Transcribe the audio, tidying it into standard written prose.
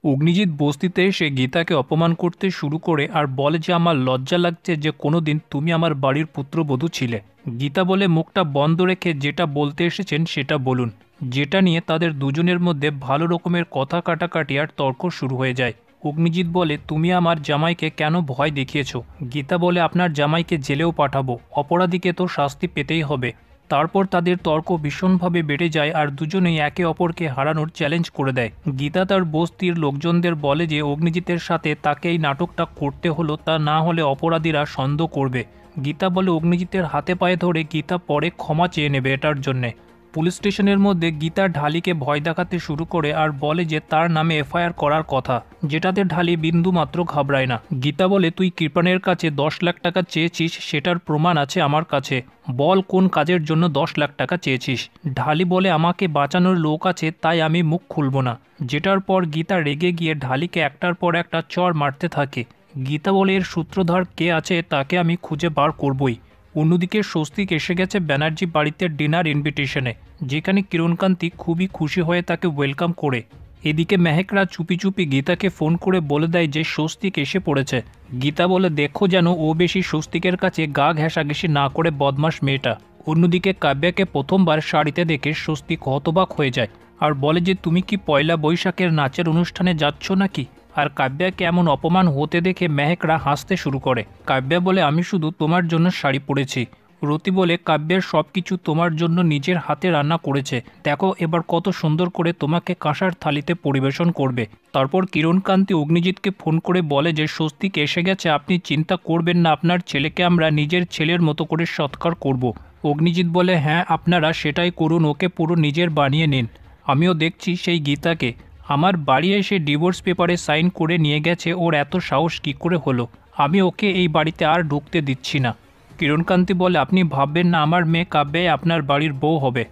অগ্নিজিৎ বস্তিতে এসে গীতাকে অপমান করতে শুরু করে আর বলে যে আমার লজ্জা লাগছে যে কোনোদিন তুমি আমার বাড়ির পুত্রবধূ ছিলে। গীতা বলে মুখটা বন্ধ রেখে যেটা বলতে এসেছেন সেটা বলুন, যেটা নিয়ে তাদের দুজনের মধ্যে ভালো রকমের কথা কাটাকাটি আর তর্ক শুরু হয়ে যায়। অগ্নিজিৎ বলে তুমি আমার জামাইকে কেন ভয় দেখিয়েছ? গীতা বলে আপনার জামাইকে জেলেও পাঠাবো, অপরাধীকে তো শাস্তি পেতেই হবে। তারপর তাদের তর্ক ভীষণভাবে বেড়ে যায় আর দুজনেই একে অপরকে হারানোর চ্যালেঞ্জ করে দেয়। গীতা তার বস্তির লোকজনদের বলে যে অগ্নিজিতের সাথে তাকে এই নাটকটা করতে হলো, তা না হলে অপরাধীরা সন্দেহ করবে। গীতা বলে অগ্নিজিতের হাতে পায়ে ধরে গীতা পরে ক্ষমা চেয়ে নেবে এটার জন্যে। পুলিশ স্টেশনের মধ্যে গীতা ঢালিকে ভয় দেখাতে শুরু করে আর বলে যে তার নামে এফআইআর করার কথা, যেটাতে ঢালি বিন্দু মাত্র ঘাবড়ায় না। গীতা বলে তুই কৃপানের কাছে 10 লাখ টাকা চেয়েছিস, সেটার প্রমাণ আছে আমার কাছে, বল কোন কাজের জন্য 10 লাখ টাকা চেয়েছিস। ঢালি বলে আমাকে বাঁচানোর লোক আছে তাই আমি মুখ খুলব না, যেটার পর গীতা রেগে গিয়ে ঢালিকে একটার পর একটা চড় মারতে থাকে। গীতা বলে এর সূত্রধার কে আছে তাকে আমি খুঁজে বার করবই। অন্যদিকে স্বস্তিক এসে গেছে ব্যানার্জি বাড়িতে ডিনার ইনভিটেশনে, যেখানে কিরণকান্তি খুবই খুশি হয়ে তাকে ওয়েলকাম করে। এদিকে মেহেকরা চুপি চুপি গীতাকে ফোন করে বলে দেয় যে স্বস্তিক এসে পড়েছে। গীতা বলে দেখো যেন ও বেশি স্বস্তিকের কাছে গা ঘেঁষাঘেঁষি না করে, বদমাস মেয়েটা। অন্যদিকে কাব্যাকে প্রথমবার শাড়িতে দেখে স্বস্তিক হতবাক হয়ে যায় আর বলে যে তুমি কি পয়লা বৈশাখের নাচের অনুষ্ঠানে যাচ্ছ নাকি? আর কাব্যাকে এমন অপমান হতে দেখে মেহেকরা হাসতে শুরু করে। কাব্যা বলে আমি শুধু তোমার জন্য শাড়ি পরেছি। রতি বলে কাব্যের সব কিছু তোমার জন্য নিজের হাতে রান্না করেছে, দেখো এবার কত সুন্দর করে তোমাকে কাঁসার থালিতে পরিবেশন করবে। তারপর কিরণকান্তি অগ্নিজিৎকে ফোন করে বলে যে স্বস্তিক এসে গেছে, আপনি চিন্তা করবেন না, আপনার ছেলেকে আমরা নিজের ছেলের মতো করে সৎকার করব। অগ্নিজিৎ বলে হ্যাঁ আপনারা সেটাই করুন, ওকে পুরো নিজের বানিয়ে নিন। আমিও দেখছি সেই গীতাকে আমার বাড়ি এসে ডিভোর্স পেপারে সাইন করে নিয়ে গেছে, ওর এত সাহস কী করে হলো? আমি ওকে এই বাড়িতে আর ঢুকতে দিচ্ছি না। কিরণকান্তি বলে আপনি ভাববেন না আমার মেয়ে কাব্যায় আপনার বাড়ির বউ হবে।